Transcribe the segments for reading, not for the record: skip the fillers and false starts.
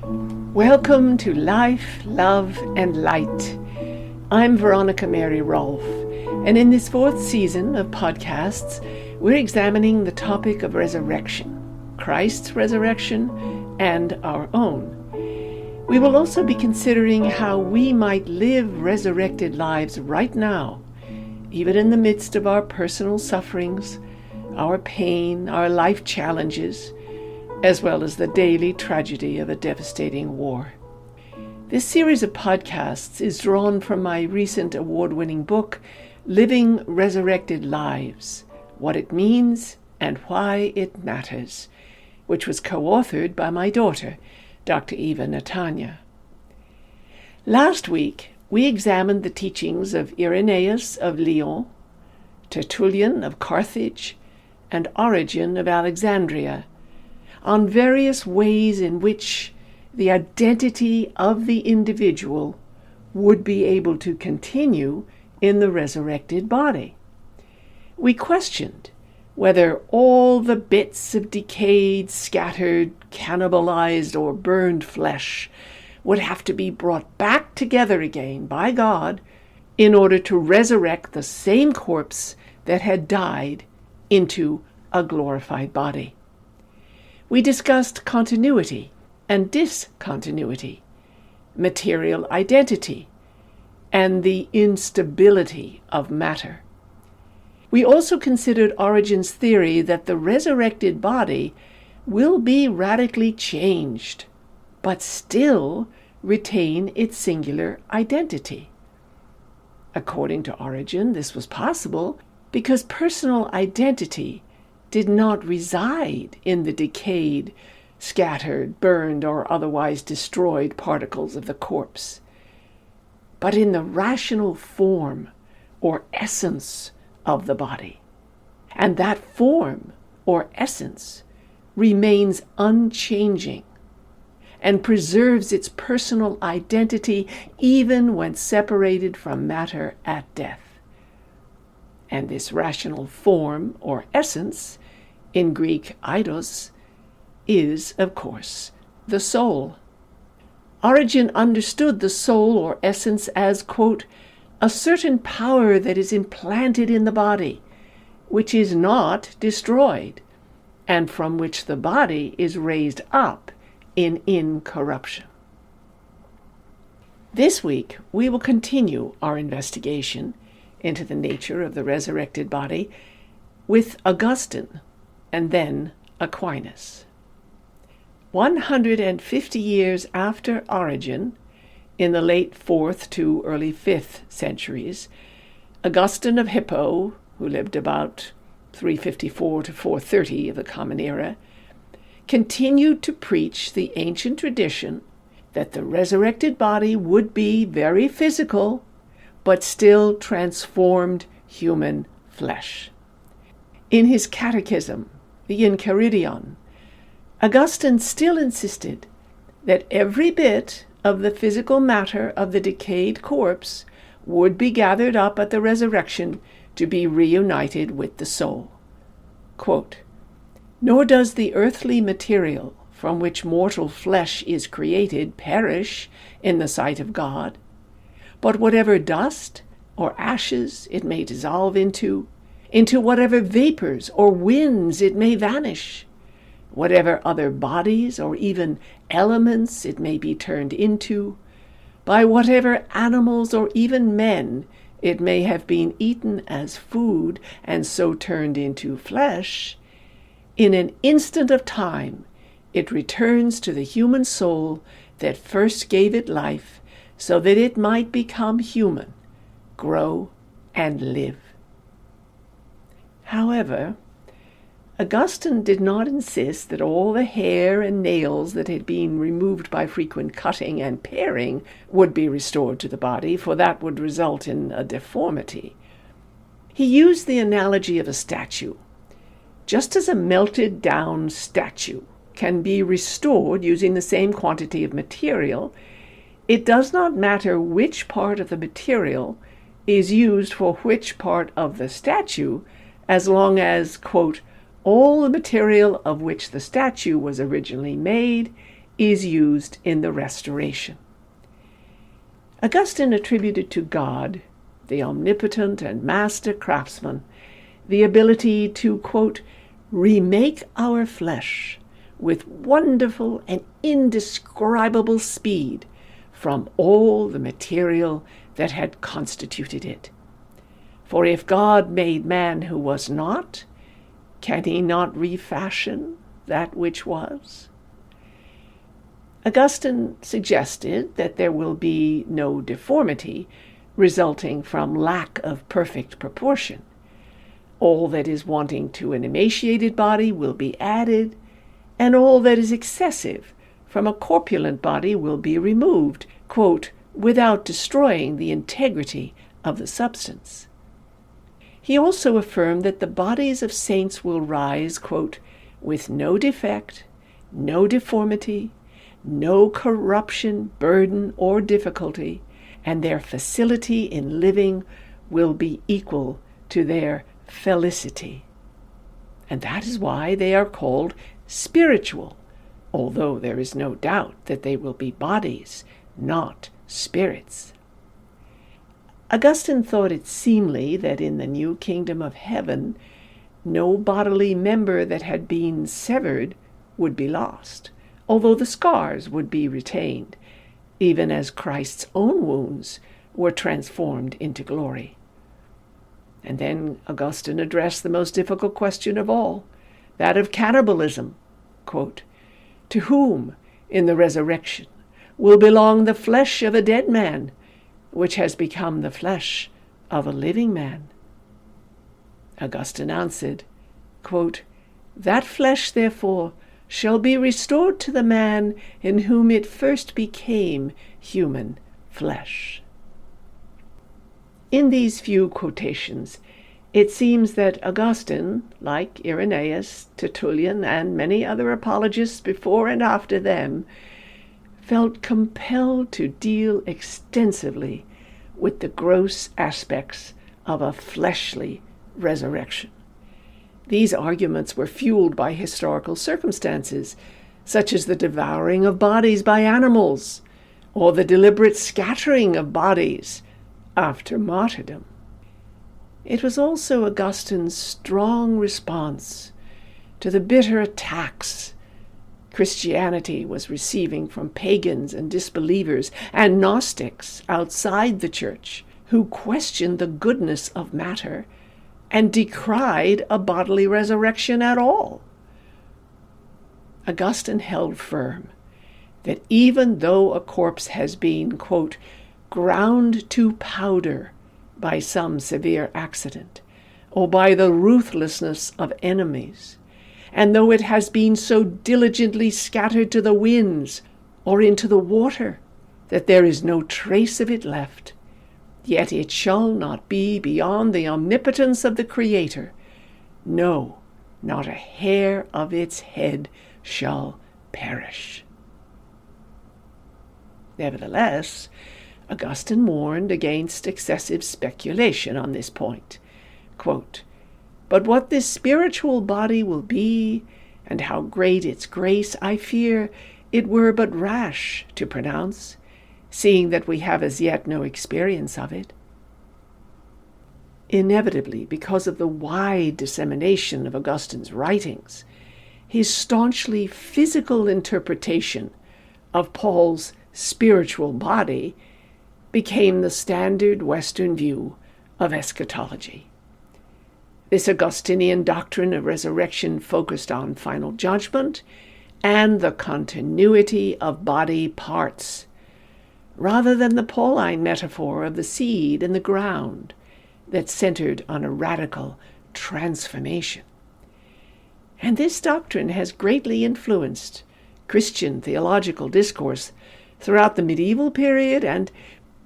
Welcome to Life, Love, and Light. I'm Veronica Mary Rolfe, and in this fourth season of podcasts, we're examining the topic of resurrection, Christ's resurrection, and our own. We will also be considering how we might live resurrected lives right now, even in the midst of our personal sufferings, our pain, our life challenges, as well as the daily tragedy of a devastating war. This series of podcasts is drawn from my recent award-winning book, Living Resurrected Lives, What It Means and Why It Matters, which was co-authored by my daughter, Dr. Eva Natanya. Last week, we examined the teachings of Irenaeus of Lyon, Tertullian of Carthage, and Origen of Alexandria, on various ways in which the identity of the individual would be able to continue in the resurrected body. We questioned whether all the bits of decayed, scattered, cannibalized, or burned flesh would have to be brought back together again by God in order to resurrect the same corpse that had died into a glorified body. We discussed continuity and discontinuity, material identity, and the instability of matter. We also considered Origen's theory that the resurrected body will be radically changed, but still retain its singular identity. According to Origen, this was possible because personal identity did not reside in the decayed, scattered, burned, or otherwise destroyed particles of the corpse, but in the rational form or essence of the body. And that form or essence remains unchanging and preserves its personal identity even when separated from matter at death. And this rational form or essence, in Greek eidos, is, of course, the soul. Origen understood the soul or essence as, quote, a certain power that is implanted in the body, which is not destroyed, and from which the body is raised up in incorruption. This week, we will continue our investigation into the nature of the resurrected body with Augustine and then Aquinas. 150 years after Origen, in the late 4th to early 5th centuries, Augustine of Hippo, who lived about 354 to 430 of the Common Era, continued to preach the ancient tradition that the resurrected body would be very physical, but still transformed human flesh. In his catechism, the Enchiridion, Augustine still insisted that every bit of the physical matter of the decayed corpse would be gathered up at the resurrection to be reunited with the soul. Quote, nor does the earthly material from which mortal flesh is created perish in the sight of God, but whatever dust or ashes it may dissolve into whatever vapors or winds it may vanish, whatever other bodies or even elements it may be turned into, by whatever animals or even men it may have been eaten as food and so turned into flesh, in an instant of time it returns to the human soul that first gave it life, so that it might become human, grow, and live. However, Augustine did not insist that all the hair and nails that had been removed by frequent cutting and paring would be restored to the body, for that would result in a deformity. He used the analogy of a statue. Just as a melted down statue can be restored using the same quantity of material, it does not matter which part of the material is used for which part of the statue, as long as, quote, all the material of which the statue was originally made is used in the restoration. Augustine attributed to God, the omnipotent and master craftsman, the ability to, quote, remake our flesh with wonderful and indescribable speed from all the material that had constituted it. For if God made man who was not, can he not refashion that which was? Augustine suggested that there will be no deformity resulting from lack of perfect proportion. All that is wanting to an emaciated body will be added, and all that is excessive from a corpulent body will be removed, quote, without destroying the integrity of the substance. He also affirmed that the bodies of saints will rise, quote, with no defect, no deformity, no corruption, burden, or difficulty, and their facility in living will be equal to their felicity. And that is why they are called spiritual, although there is no doubt that they will be bodies, not spirits. Augustine thought it seemly that in the new kingdom of heaven, no bodily member that had been severed would be lost, although the scars would be retained, even as Christ's own wounds were transformed into glory. And then Augustine addressed the most difficult question of all, that of cannibalism. Quote, to whom, in the resurrection, will belong the flesh of a dead man, which has become the flesh of a living man? Augustine answered, quote, that flesh, therefore, shall be restored to the man in whom it first became human flesh. In these few quotations, it seems that Augustine, like Irenaeus, Tertullian, and many other apologists before and after them, felt compelled to deal extensively with the gross aspects of a fleshly resurrection. These arguments were fueled by historical circumstances, such as the devouring of bodies by animals, or the deliberate scattering of bodies after martyrdom. It was also Augustine's strong response to the bitter attacks Christianity was receiving from pagans and disbelievers and Gnostics outside the church who questioned the goodness of matter and decried a bodily resurrection at all. Augustine held firm that even though a corpse has been, quote, ground to powder by some severe accident, or by the ruthlessness of enemies, and though it has been so diligently scattered to the winds or into the water that there is no trace of it left, yet it shall not be beyond the omnipotence of the Creator. No, not a hair of its head shall perish. Nevertheless, Augustine warned against excessive speculation on this point. Quote, but what this spiritual body will be, and how great its grace, I fear it were but rash to pronounce, seeing that we have as yet no experience of it. Inevitably, because of the wide dissemination of Augustine's writings, his staunchly physical interpretation of Paul's spiritual body became the standard Western view of eschatology. This Augustinian doctrine of resurrection focused on final judgment and the continuity of body parts, rather than the Pauline metaphor of the seed in the ground that centered on a radical transformation. And this doctrine has greatly influenced Christian theological discourse throughout the medieval period and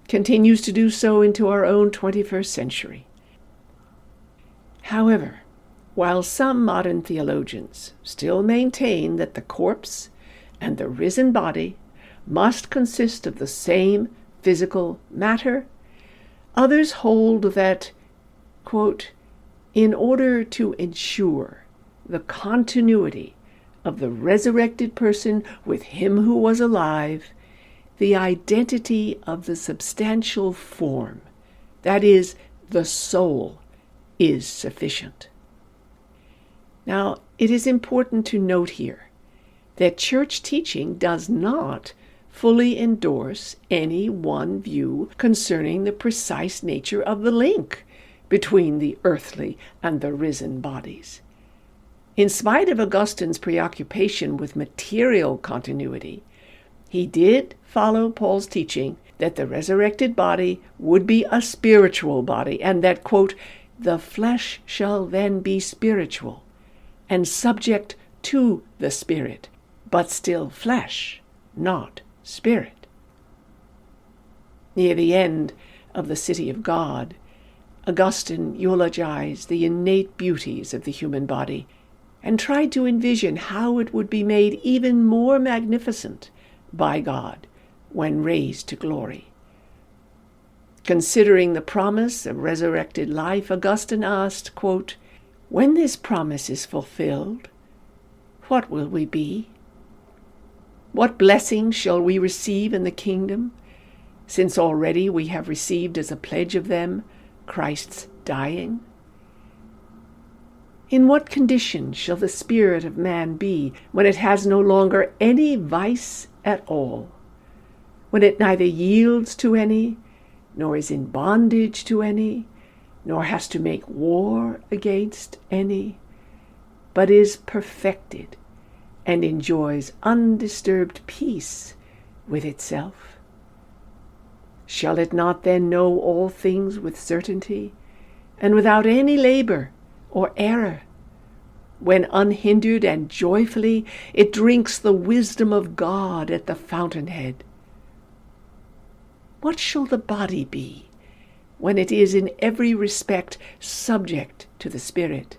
continues to do so into our own 21st century. However, while some modern theologians still maintain that the corpse and the risen body must consist of the same physical matter, others hold that, quote, in order to ensure the continuity of the resurrected person with him who was alive, the identity of the substantial form, that is, the soul, is sufficient. Now, it is important to note here that church teaching does not fully endorse any one view concerning the precise nature of the link between the earthly and the risen bodies. In spite of Augustine's preoccupation with material continuity, he did follow Paul's teaching that the resurrected body would be a spiritual body, and that, quote, the flesh shall then be spiritual and subject to the spirit, but still flesh, not spirit. Near the end of The City of God, Augustine eulogized the innate beauties of the human body and tried to envision how it would be made even more magnificent by God when raised to glory. Considering the promise of resurrected life, Augustine asked, quote, when this promise is fulfilled, what will we be? What blessings shall we receive in the kingdom, since already we have received as a pledge of them Christ's dying? In what condition shall the spirit of man be when it has no longer any vice at all, when it neither yields to any, nor is in bondage to any, nor has to make war against any, but is perfected and enjoys undisturbed peace with itself? Shall it not then know all things with certainty, and without any labor or error, when unhindered and joyfully it drinks the wisdom of God at the fountainhead? What shall the body be when it is in every respect subject to the Spirit,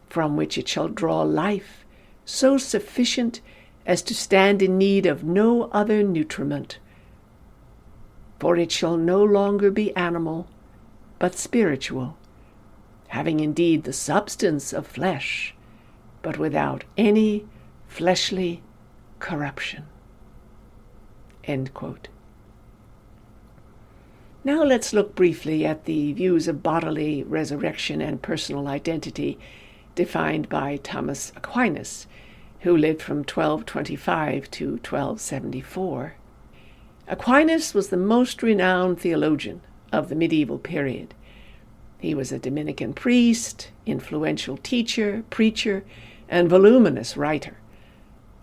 from which it shall draw life so sufficient as to stand in need of no other nutriment? For it shall no longer be animal, but spiritual, having indeed the substance of flesh, but without any fleshly corruption. End quote. Now let's look briefly at the views of bodily resurrection and personal identity defined by Thomas Aquinas, who lived from 1225 to 1274. Aquinas was the most renowned theologian of the medieval period. He was a Dominican priest, influential teacher, preacher, and voluminous writer,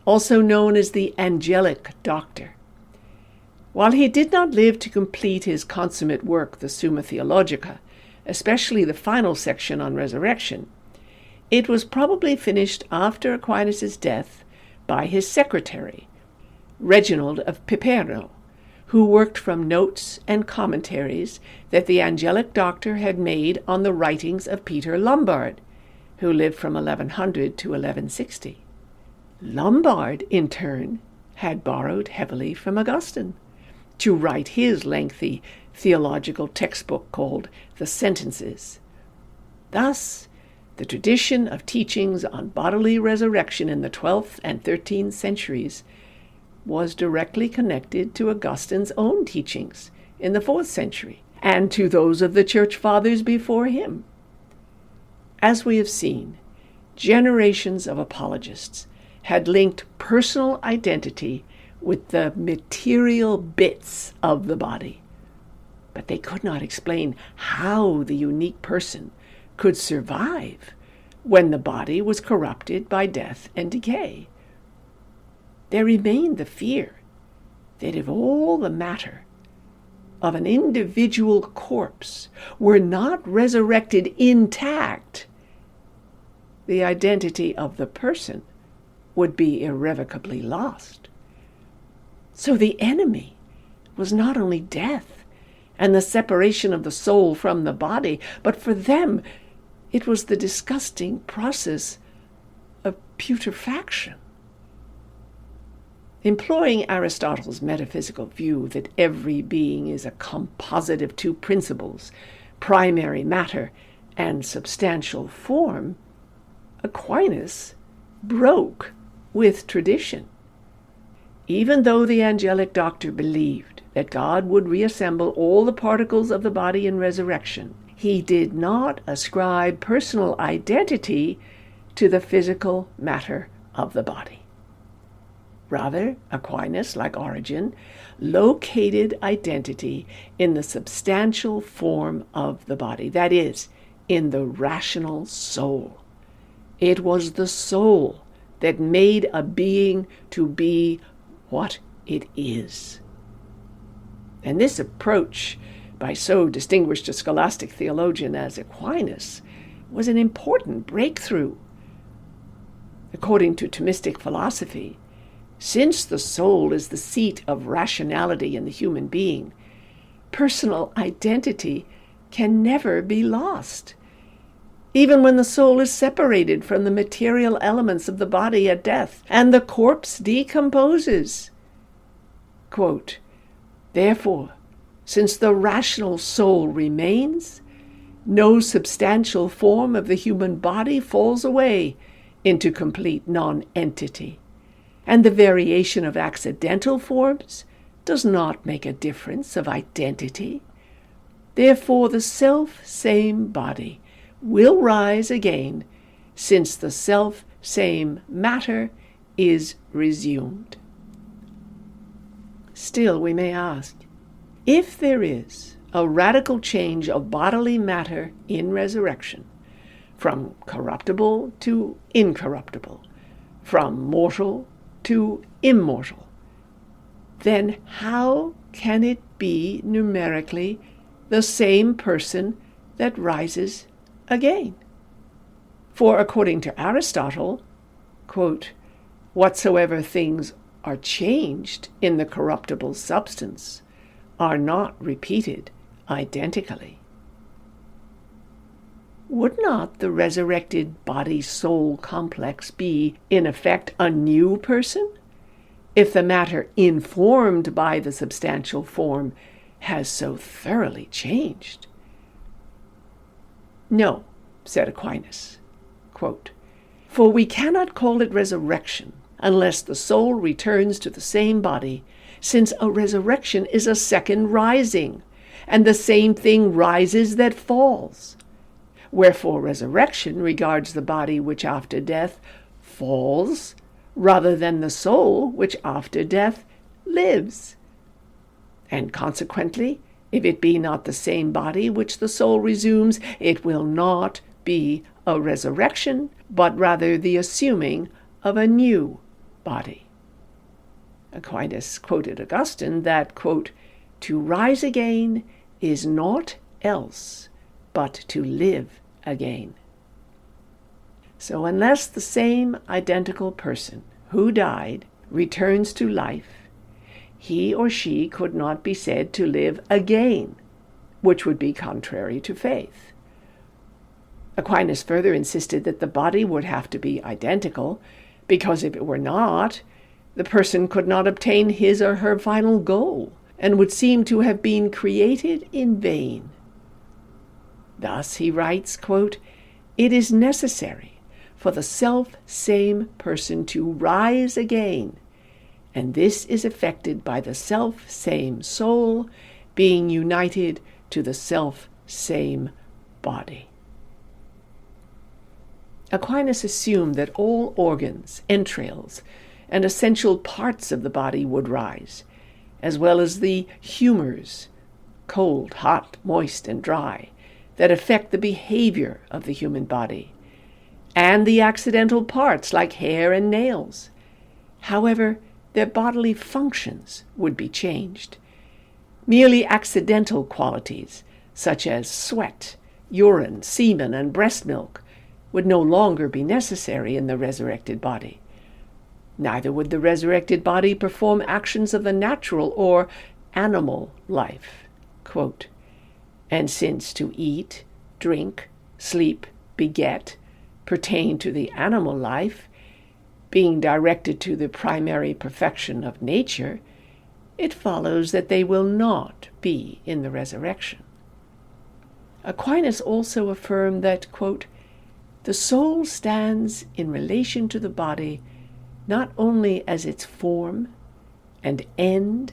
also known as the angelic doctor. While he did not live to complete his consummate work, the Summa Theologica, especially the final section on resurrection, it was probably finished after Aquinas' death by his secretary, Reginald of Piperno, who worked from notes and commentaries that the angelic doctor had made on the writings of Peter Lombard, who lived from 1100 to 1160. Lombard, in turn, had borrowed heavily from Augustine to write his lengthy theological textbook called The Sentences. Thus, the tradition of teachings on bodily resurrection in the 12th and 13th centuries was directly connected to Augustine's own teachings in the 4th century and to those of the church fathers before him. As we have seen, generations of apologists had linked personal identity with the material bits of the body, but they could not explain how the unique person could survive when the body was corrupted by death and decay. There remained the fear that if all the matter of an individual corpse were not resurrected intact, the identity of the person would be irrevocably lost. So the enemy was not only death and the separation of the soul from the body, but for them it was the disgusting process of putrefaction. Employing Aristotle's metaphysical view that every being is a composite of two principles, primary matter and substantial form, Aquinas broke with tradition. Even though the angelic doctor believed that God would reassemble all the particles of the body in resurrection, he did not ascribe personal identity to the physical matter of the body. Rather, Aquinas, like Origen, located identity in the substantial form of the body, that is, in the rational soul. It was the soul that made a being to be what it is. And this approach, by so distinguished a scholastic theologian as Aquinas, was an important breakthrough. According to Thomistic philosophy, since the soul is the seat of rationality in the human being, personal identity can never be lost. Even when the soul is separated from the material elements of the body at death, and the corpse decomposes. Quote, "Therefore, since the rational soul remains, no substantial form of the human body falls away into complete non-entity, and the variation of accidental forms does not make a difference of identity. Therefore, the self-same body will rise again, since the self-same matter is resumed." Still, we may ask, if there is a radical change of bodily matter in resurrection, from corruptible to incorruptible, from mortal to immortal, then how can it be numerically the same person that rises again? For according to Aristotle, quote, "Whatsoever things are changed in the corruptible substance are not repeated identically." Would not the resurrected body-soul complex be, in effect, a new person, if the matter informed by the substantial form has so thoroughly changed? "No," said Aquinas, quote, "for we cannot call it resurrection unless the soul returns to the same body, since a resurrection is a second rising, and the same thing rises that falls. Wherefore resurrection regards the body which after death falls, rather than the soul which after death lives. And consequently, if it be not the same body which the soul resumes, it will not be a resurrection, but rather the assuming of a new body." Aquinas quoted Augustine that, quote, "To rise again is naught else but to live again." So unless the same identical person who died returns to life, he or she could not be said to live again, which would be contrary to faith. Aquinas further insisted that the body would have to be identical, because if it were not, the person could not obtain his or her final goal, and would seem to have been created in vain. Thus he writes, quote, "It is necessary for the self-same person to rise again, and this is effected by the self-same soul being united to the self-same body." Aquinas assumed that all organs, entrails, and essential parts of the body would rise, as well as the humors, cold, hot, moist, and dry, that affect the behavior of the human body, and the accidental parts like hair and nails. However, their bodily functions would be changed. Merely accidental qualities, such as sweat, urine, semen, and breast milk, would no longer be necessary in the resurrected body. Neither would the resurrected body perform actions of the natural or animal life. Quote, "And since to eat, drink, sleep, beget pertain to the animal life, being directed to the primary perfection of nature, it follows that they will not be in the resurrection." Aquinas also affirmed that, quote, "The soul stands in relation to the body not only as its form and end,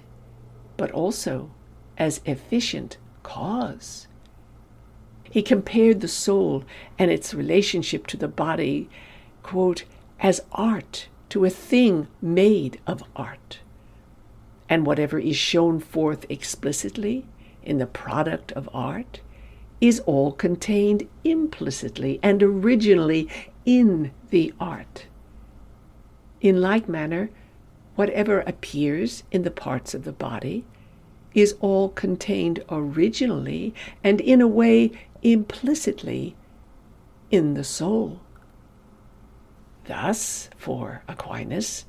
but also as efficient cause. He compared the soul and its relationship to the body, quote, as art to a thing made of art. And whatever is shown forth explicitly in the product of art is all contained implicitly and originally in the art. In like manner, whatever appears in the parts of the body is all contained originally and in a way implicitly in the soul. Thus, for Aquinas,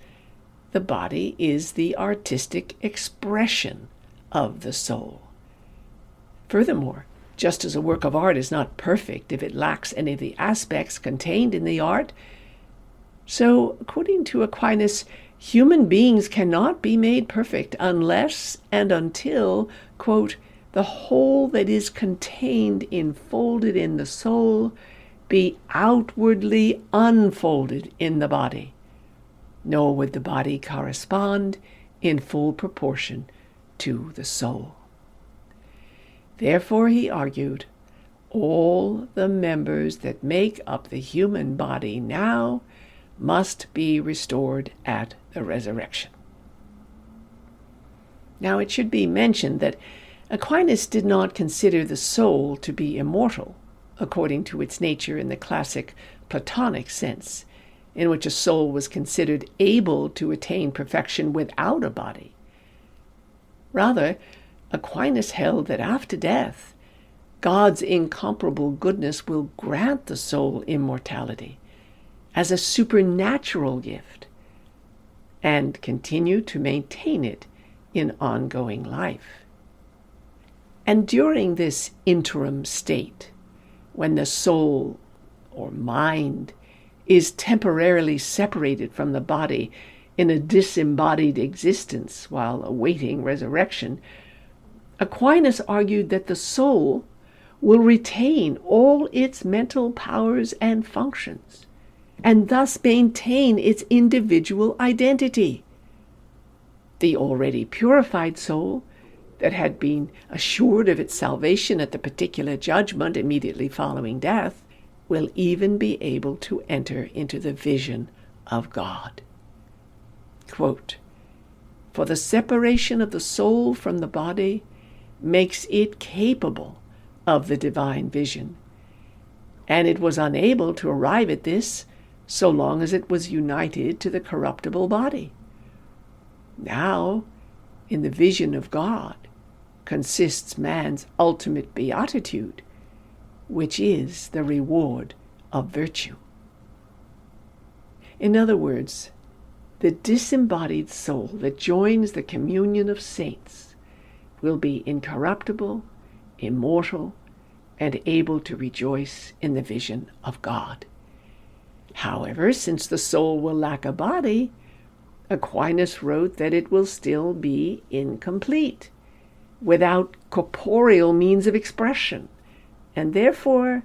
the body is the artistic expression of the soul. Furthermore, just as a work of art is not perfect if it lacks any of the aspects contained in the art, so, according to Aquinas, human beings cannot be made perfect unless and until, quote, the whole that is contained, enfolded in the soul, be outwardly unfolded in the body, nor would the body correspond in full proportion to the soul. Therefore, he argued, all the members that make up the human body now must be restored at the resurrection. Now, it should be mentioned that Aquinas did not consider the soul to be immortal, according to its nature in the classic Platonic sense, in which a soul was considered able to attain perfection without a body. Rather, Aquinas held that after death, God's incomparable goodness will grant the soul immortality as a supernatural gift and continue to maintain it in ongoing life. And during this interim state, when the soul or mind is temporarily separated from the body in a disembodied existence while awaiting resurrection, Aquinas argued that the soul will retain all its mental powers and functions, and thus maintain its individual identity. The already purified soul, that had been assured of its salvation at the particular judgment immediately following death, will even be able to enter into the vision of God. Quote, for the separation of the soul from the body makes it capable of the divine vision, and it was unable to arrive at this so long as it was united to the corruptible body. Now, in the vision of God, consists man's ultimate beatitude, which is the reward of virtue. In other words, the disembodied soul that joins the communion of saints will be incorruptible, immortal, and able to rejoice in the vision of God. However, since the soul will lack a body, Aquinas wrote that it will still be incomplete, without corporeal means of expression, and therefore,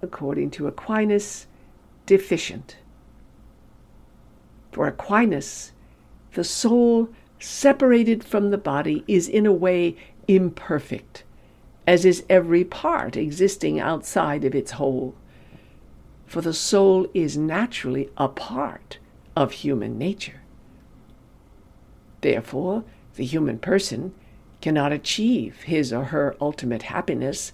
according to Aquinas, deficient. For Aquinas, the soul separated from the body is in a way imperfect, as is every part existing outside of its whole. For the soul is naturally a part of human nature. Therefore, the human person cannot achieve his or her ultimate happiness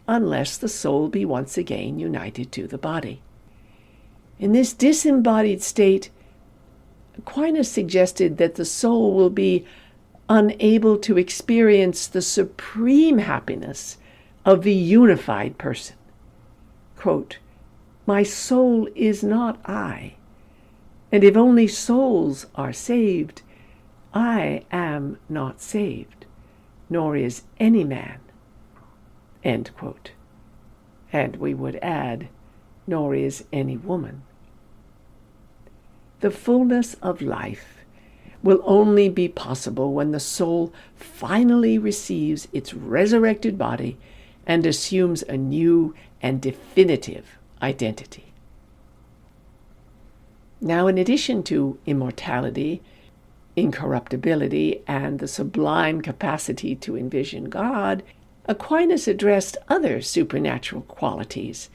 unless the soul be once again united to the body. In this disembodied state, Aquinas suggested that the soul will be unable to experience the supreme happiness of the unified person. Quote, my soul is not I, and if only souls are saved, I am not saved, nor is any man. End quote. And we would add, nor is any woman. The fullness of life will only be possible when the soul finally receives its resurrected body and assumes a new and definitive identity. Now, in addition to immortality, incorruptibility, and the sublime capacity to envision God, Aquinas addressed other supernatural qualities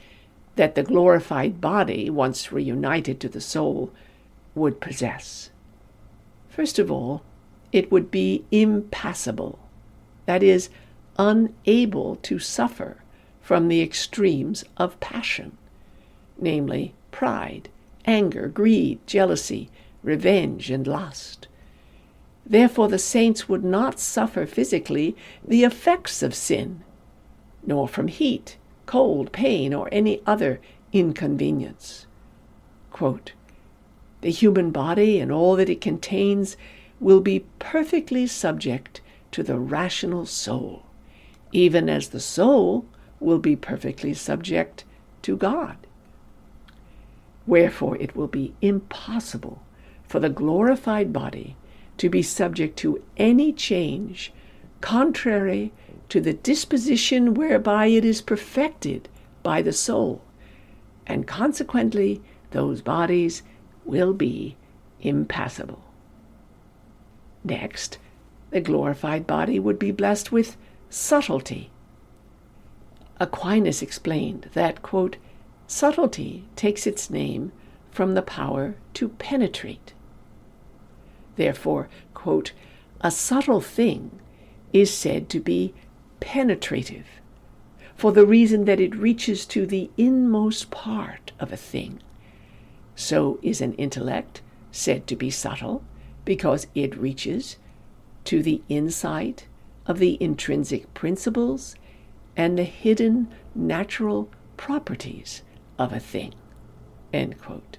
that the glorified body, once reunited to the soul, would possess. First of all, it would be impassible, that is, unable to suffer from the extremes of passion, namely pride, anger, greed, jealousy, revenge, and lust. Therefore, the saints would not suffer physically the effects of sin, nor from heat, cold, pain, or any other inconvenience. Quote, "The human body and all that it contains will be perfectly subject to the rational soul, even as the soul will be perfectly subject to God. Wherefore it will be impossible for the glorified body to be subject to any change contrary to the disposition whereby it is perfected by the soul, and consequently those bodies will be impassible." Next, the glorified body would be blessed with subtlety. Aquinas explained that, quote, "Subtlety takes its name from the power to penetrate. Therefore, quote, a subtle thing is said to be penetrative, for the reason that it reaches to the inmost part of a thing. So is an intellect said to be subtle, because it reaches to the insight of the intrinsic principles and the hidden natural properties of a thing." End quote.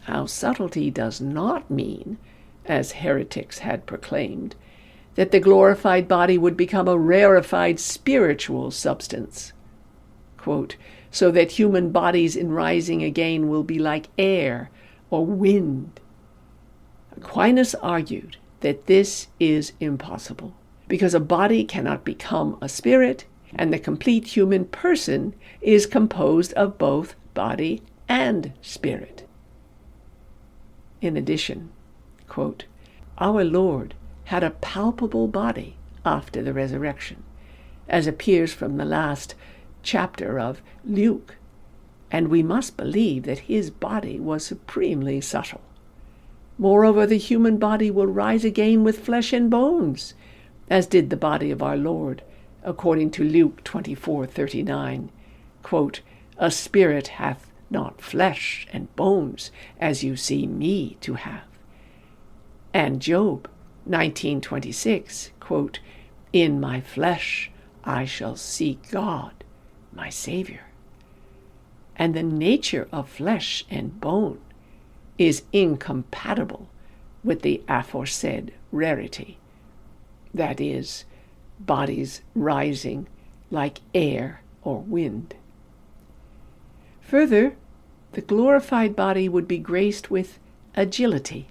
Now, subtlety does not mean, as heretics had proclaimed, that the glorified body would become a rarefied spiritual substance. Quote, "So that human bodies in rising again will be like air or wind." Aquinas argued that this is impossible, because a body cannot become a spirit, and the complete human person is composed of both body and spirit. In addition, quote, "Our Lord had a palpable body after the resurrection, as appears from the last chapter of Luke, and we must believe that his body was supremely subtle. Moreover, the human body will rise again with flesh and bones, as did the body of our Lord, according to Luke 24:39, quote, "A spirit hath not flesh and bones, as you see me to have." And Job 19:26, quote, "In my flesh I shall see God, my Savior." And the nature of flesh and bone is incompatible with the aforesaid rarity, that is, bodies rising like air or wind. Further, the glorified body would be graced with agility,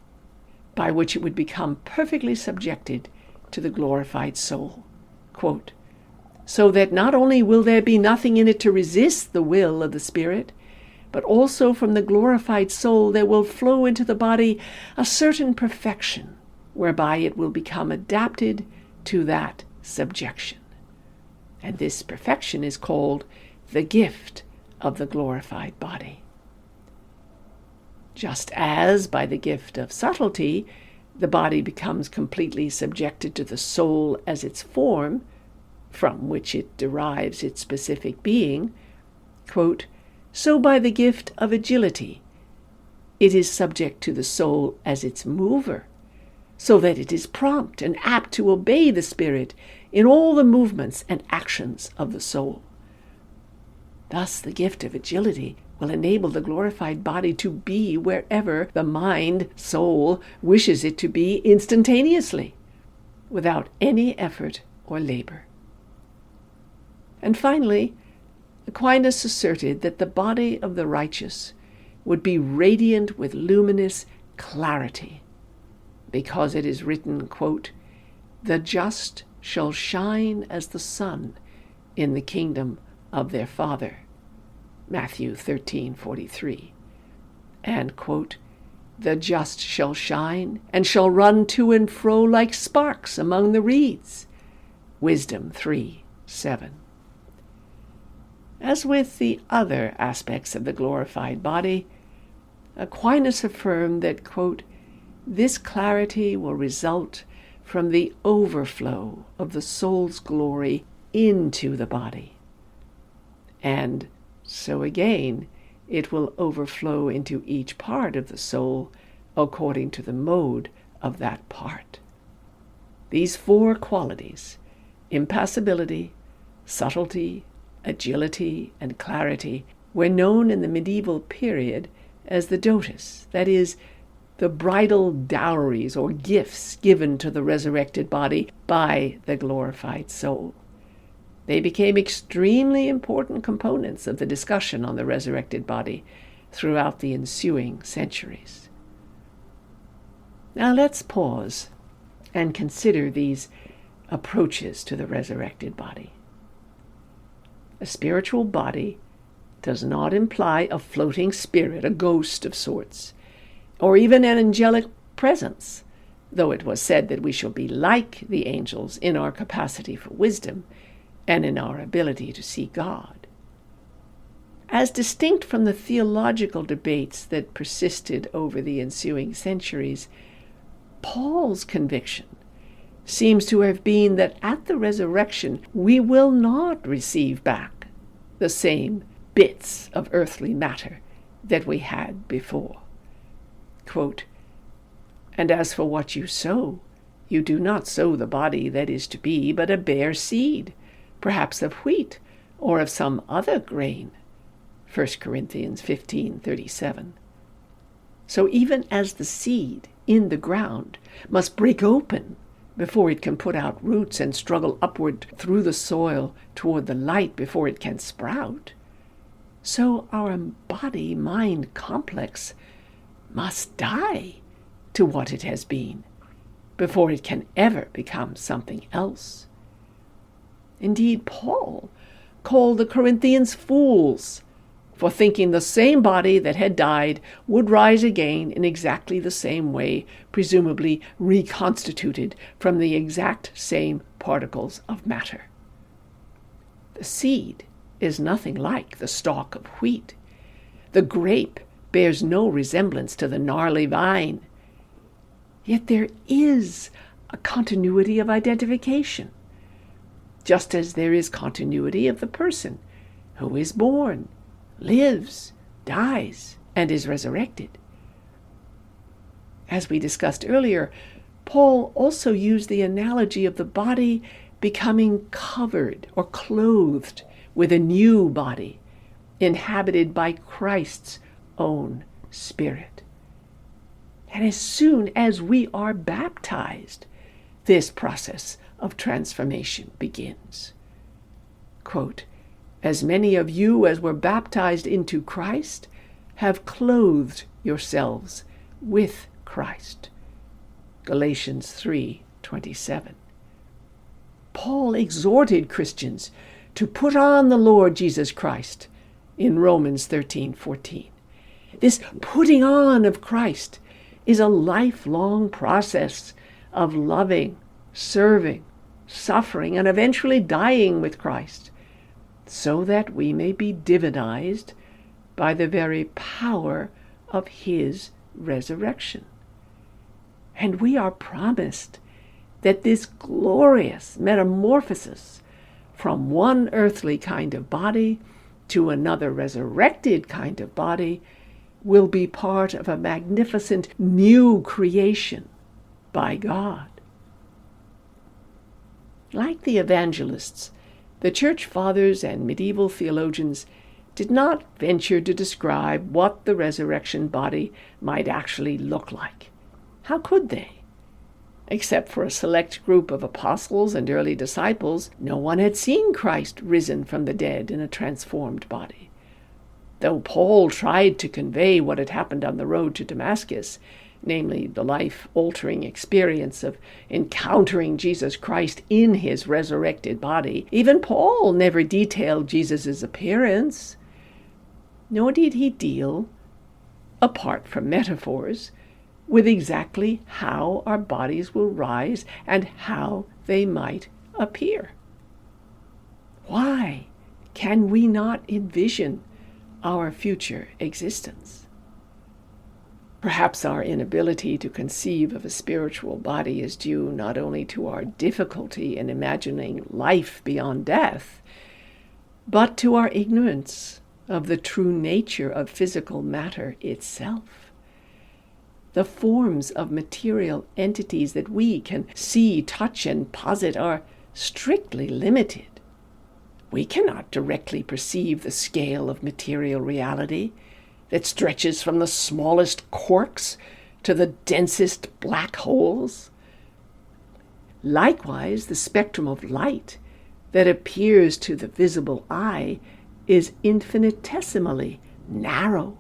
by which it would become perfectly subjected to the glorified soul. Quote, "So that not only will there be nothing in it to resist the will of the Spirit, but also from the glorified soul there will flow into the body a certain perfection, whereby it will become adapted to that subjection. And this perfection is called the gift of the glorified body. Just as by the gift of subtlety, the body becomes completely subjected to the soul as its form, from which it derives its specific being, quote, "So by the gift of agility, it is subject to the soul as its mover, so that it is prompt and apt to obey the Spirit in all the movements and actions of the soul. Thus the gift of agility will enable the glorified body to be wherever the mind, soul, wishes it to be instantaneously, without any effort or labor." And finally, Aquinas asserted that the body of the righteous would be radiant with luminous clarity, because it is written, quote, "The just shall shine as the sun in the kingdom of their Father." Matthew 13:43. and, quote, the just shall shine and shall run to and fro like sparks among the reeds. Wisdom 3:7. As with the other aspects of the glorified body, Aquinas affirmed that, quote, this clarity will result from the overflow of the soul's glory into the body. And so again, it will overflow into each part of the soul according to the mode of that part. These four qualities, impassibility, subtlety, agility, and clarity, were known in the medieval period as the dotus, that is, the bridal dowries or gifts given to the resurrected body by the glorified soul. They became extremely important components of the discussion on the resurrected body throughout the ensuing centuries. Now let's pause and consider these approaches to the resurrected body. A spiritual body does not imply a floating spirit, a ghost of sorts, or even an angelic presence, though it was said that we shall be like the angels in our capacity for wisdom and in our ability to see God. As distinct from the theological debates that persisted over the ensuing centuries, Paul's conviction seems to have been that at the resurrection we will not receive back the same bits of earthly matter that we had before. Quote, and as for what you sow, you do not sow the body that is to be, but a bare seed, perhaps of wheat, or of some other grain. 1 Corinthians 15:37. So even as the seed in the ground must break open before it can put out roots and struggle upward through the soil toward the light before it can sprout, so our body-mind complex must die to what it has been before it can ever become something else. Indeed, Paul called the Corinthians fools for thinking the same body that had died would rise again in exactly the same way, presumably reconstituted from the exact same particles of matter. The seed is nothing like the stalk of wheat. The grape bears no resemblance to the gnarly vine. Yet there is a continuity of identification, just as there is continuity of the person who is born, lives, dies, and is resurrected. As we discussed earlier, Paul also used the analogy of the body becoming covered or clothed with a new body, inhabited by Christ's own Spirit. And as soon as we are baptized, this process of transformation begins. Quote, as many of you as were baptized into Christ have clothed yourselves with Christ. Galatians 3:27. Paul exhorted Christians to put on the Lord Jesus Christ in Romans 13:14. This putting on of Christ is a lifelong process of loving, serving, suffering, and eventually dying with Christ, so that we may be divinized by the very power of his resurrection. And we are promised that this glorious metamorphosis from one earthly kind of body to another resurrected kind of body will be part of a magnificent new creation by God. Like the evangelists, the church fathers and medieval theologians did not venture to describe what the resurrection body might actually look like. How could they? Except for a select group of apostles and early disciples, no one had seen Christ risen from the dead in a transformed body. Though Paul tried to convey what had happened on the road to Damascus, namely the life-altering experience of encountering Jesus Christ in his resurrected body, even Paul never detailed Jesus' appearance, nor did he deal apart from metaphors, with exactly how our bodies will rise and how they might appear. Why can we not envision our future existence? Perhaps our inability to conceive of a spiritual body is due not only to our difficulty in imagining life beyond death, but to our ignorance of the true nature of physical matter itself. The forms of material entities that we can see, touch, and posit are strictly limited. We cannot directly perceive the scale of material reality that stretches from the smallest quarks to the densest black holes. Likewise, the spectrum of light that appears to the visible eye is infinitesimally narrow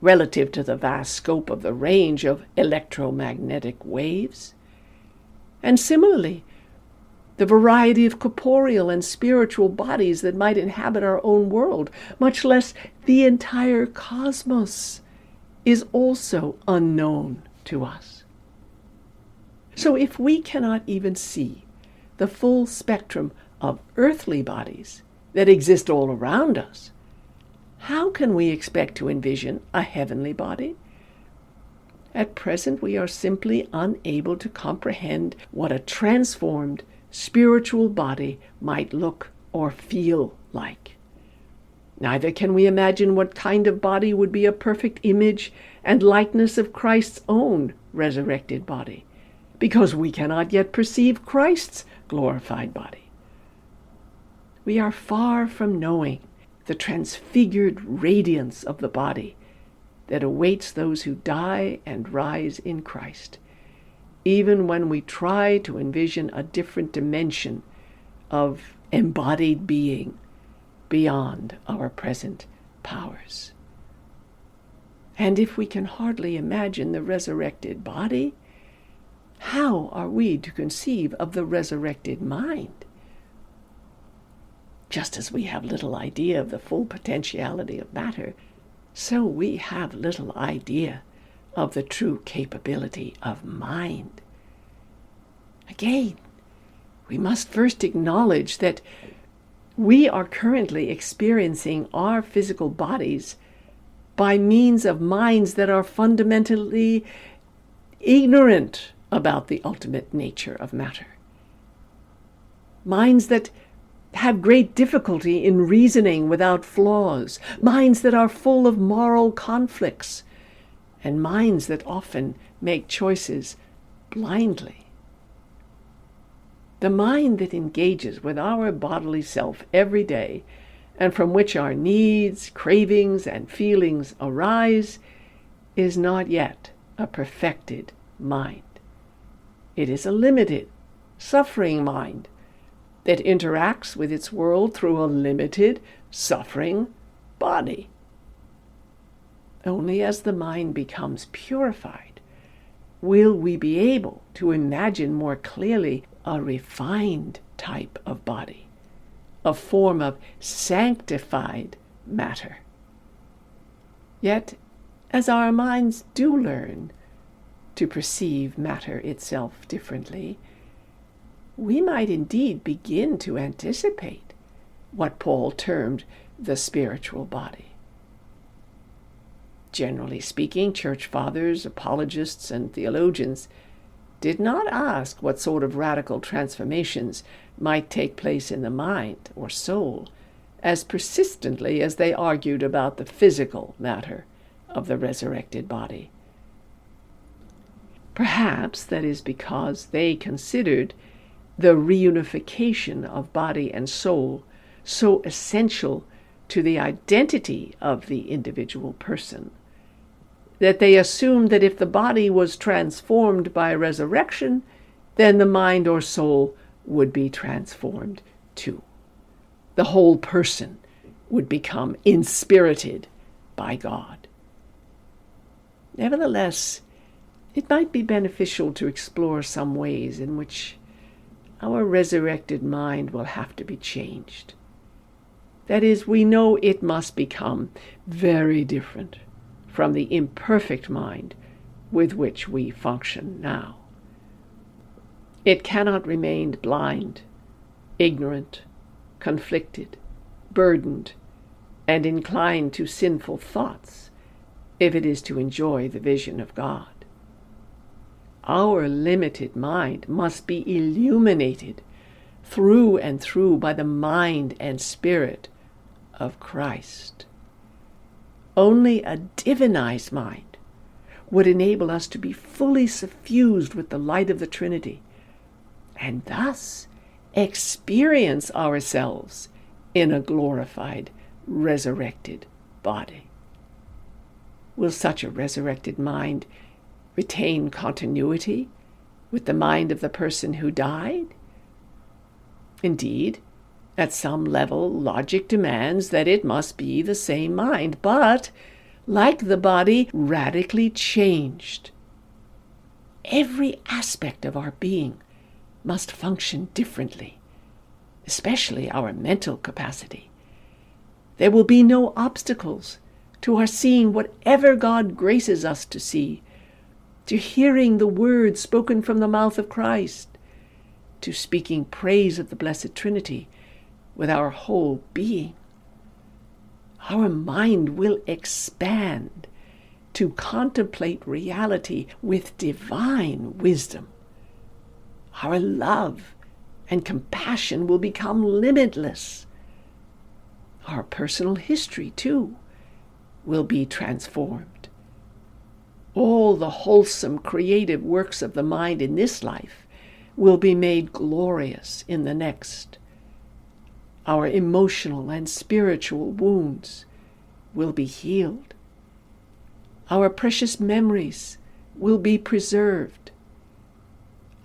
relative to the vast scope of the range of electromagnetic waves. And similarly, the variety of corporeal and spiritual bodies that might inhabit our own world, much less the entire cosmos, is also unknown to us. So if we cannot even see the full spectrum of earthly bodies that exist all around us, how can we expect to envision a heavenly body? At present, we are simply unable to comprehend what a transformed spiritual body might look or feel like. Neither can we imagine what kind of body would be a perfect image and likeness of Christ's own resurrected body, because we cannot yet perceive Christ's glorified body. We are far from knowing the transfigured radiance of the body that awaits those who die and rise in Christ, even when we try to envision a different dimension of embodied being beyond our present powers. And if we can hardly imagine the resurrected body, how are we to conceive of the resurrected mind? Just as we have little idea of the full potentiality of matter, so we have little idea of the true capability of mind. Again, we must first acknowledge that we are currently experiencing our physical bodies by means of minds that are fundamentally ignorant about the ultimate nature of matter. Minds that have great difficulty in reasoning without flaws, minds that are full of moral conflicts, and minds that often make choices blindly. The mind that engages with our bodily self every day, and from which our needs, cravings, and feelings arise, is not yet a perfected mind. It is a limited, suffering mind that interacts with its world through a limited, suffering body. Only as the mind becomes purified will we be able to imagine more clearly a refined type of body, a form of sanctified matter. Yet, as our minds do learn to perceive matter itself differently, we might indeed begin to anticipate what Paul termed the spiritual body. Generally speaking, church fathers, apologists, and theologians did not ask what sort of radical transformations might take place in the mind or soul as persistently as they argued about the physical matter of the resurrected body. Perhaps that is because they considered the reunification of body and soul so essential to the identity of the individual person, that they assumed that if the body was transformed by resurrection, then the mind or soul would be transformed too. The whole person would become inspirited by God. Nevertheless, it might be beneficial to explore some ways in which our resurrected mind will have to be changed. That is, we know it must become very different from the imperfect mind with which we function now. It cannot remain blind, ignorant, conflicted, burdened, and inclined to sinful thoughts if it is to enjoy the vision of God. Our limited mind must be illuminated through and through by the mind and spirit of Christ. Only a divinized mind would enable us to be fully suffused with the light of the Trinity, and thus experience ourselves in a glorified, resurrected body. Will such a resurrected mind retain continuity with the mind of the person who died? Indeed, at some level, logic demands that it must be the same mind, but, like the body, radically changed. Every aspect of our being must function differently, especially our mental capacity. There will be no obstacles to our seeing whatever God graces us to see, to hearing the words spoken from the mouth of Christ, to speaking praise of the Blessed Trinity with our whole being. Our mind will expand to contemplate reality with divine wisdom. Our love and compassion will become limitless. Our personal history, too, will be transformed. All the wholesome creative works of the mind in this life will be made glorious in the next. Our emotional and spiritual wounds will be healed. Our precious memories will be preserved.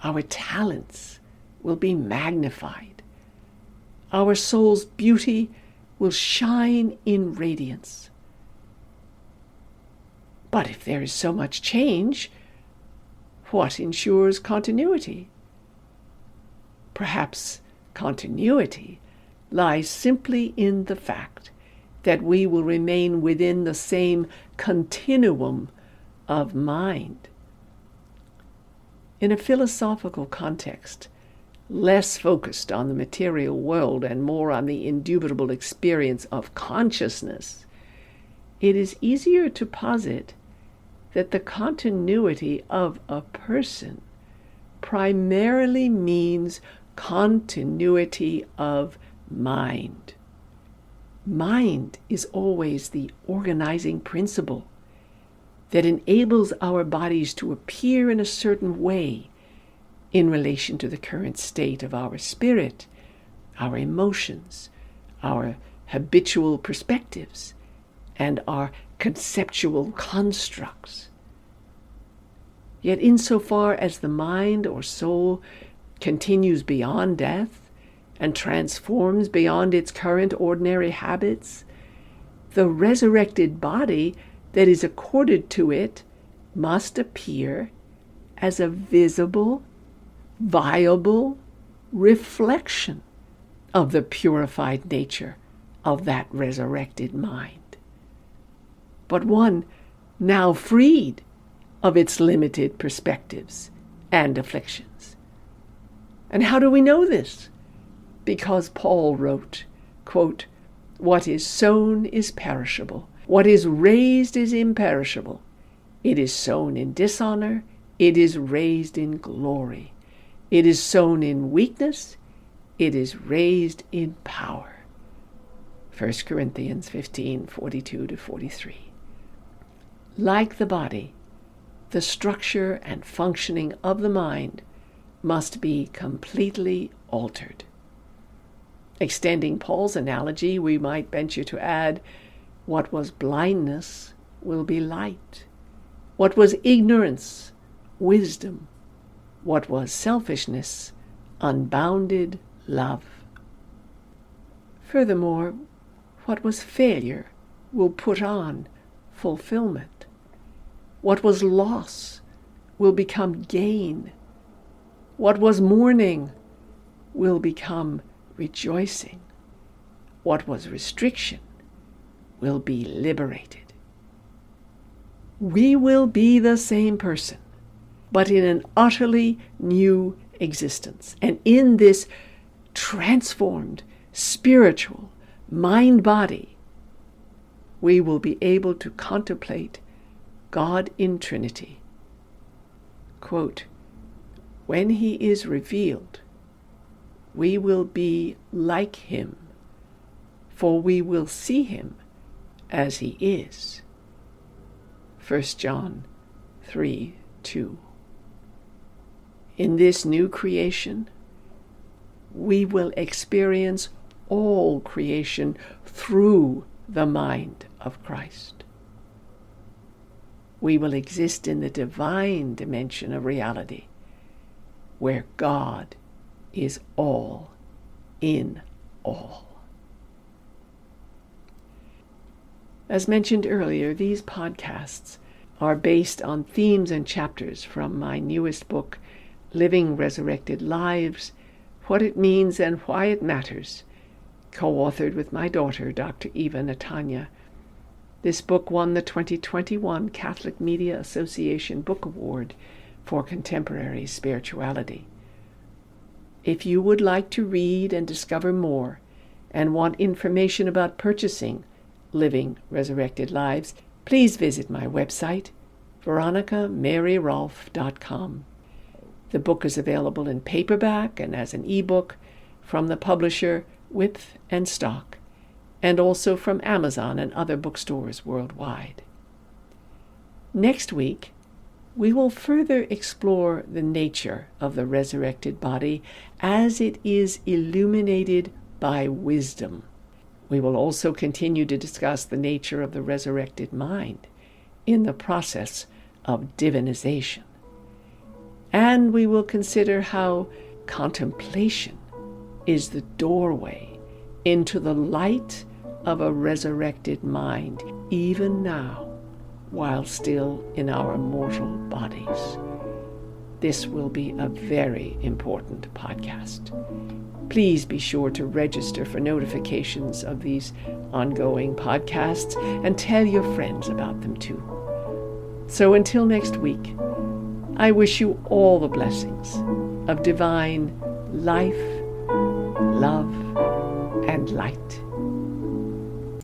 Our talents will be magnified. Our soul's beauty will shine in radiance. But if there is so much change, what ensures continuity? Perhaps continuity lies simply in the fact that we will remain within the same continuum of mind. In a philosophical context, less focused on the material world and more on the indubitable experience of consciousness, it is easier to posit that the continuity of a person primarily means continuity of mind. Mind is always the organizing principle that enables our bodies to appear in a certain way in relation to the current state of our spirit, our emotions, our habitual perspectives, and our conceptual constructs. Yet insofar as the mind or soul continues beyond death and transforms beyond its current ordinary habits, the resurrected body that is accorded to it must appear as a visible, viable reflection of the purified nature of that resurrected mind, but one now freed of its limited perspectives and afflictions. And how do we know this? Because Paul wrote, quote, "What is sown is perishable. What is raised is imperishable. It is sown in dishonor. It is raised in glory. It is sown in weakness. It is raised in power." 1 Corinthians 15:42-43. Like the body, the structure and functioning of the mind must be completely altered. Extending Paul's analogy, we might venture to add, what was blindness will be light. What was ignorance, wisdom. What was selfishness, unbounded love. Furthermore, what was failure will put on fulfillment. What was loss will become gain. What was mourning will become rejoicing. What was restriction will be liberated. we will be the same person, but in an utterly new existence. And in this transformed spiritual mind-body, we will be able to contemplate God in Trinity. Quote, when he is revealed, we will be like him, for we will see him as he is. 1 John 3:2. In this new creation, we will experience all creation through the mind of Christ. We will exist in the divine dimension of reality, where God is all in all. As mentioned earlier, these podcasts are based on themes and chapters from my newest book, Living Resurrected Lives, What It Means and Why It Matters, co-authored with my daughter, Dr. Eva Natanya. This book won the 2021 Catholic Media Association Book Award for Contemporary Spirituality. If you would like to read and discover more and want information about purchasing Living Resurrected Lives, please visit my website, veronicamaryrolf.com. The book is available in paperback and as an ebook from the publisher Width and Stock, and also from Amazon and other bookstores worldwide. Next week, we will further explore the nature of the resurrected body as it is illuminated by wisdom. We will also continue to discuss the nature of the resurrected mind in the process of divinization. And we will consider how contemplation is the doorway into the light of a resurrected mind, even now, while still in our mortal bodies. This will be a very important podcast. Please be sure to register for notifications of these ongoing podcasts and tell your friends about them too. So until next week, I wish you all the blessings of divine life, love, and light.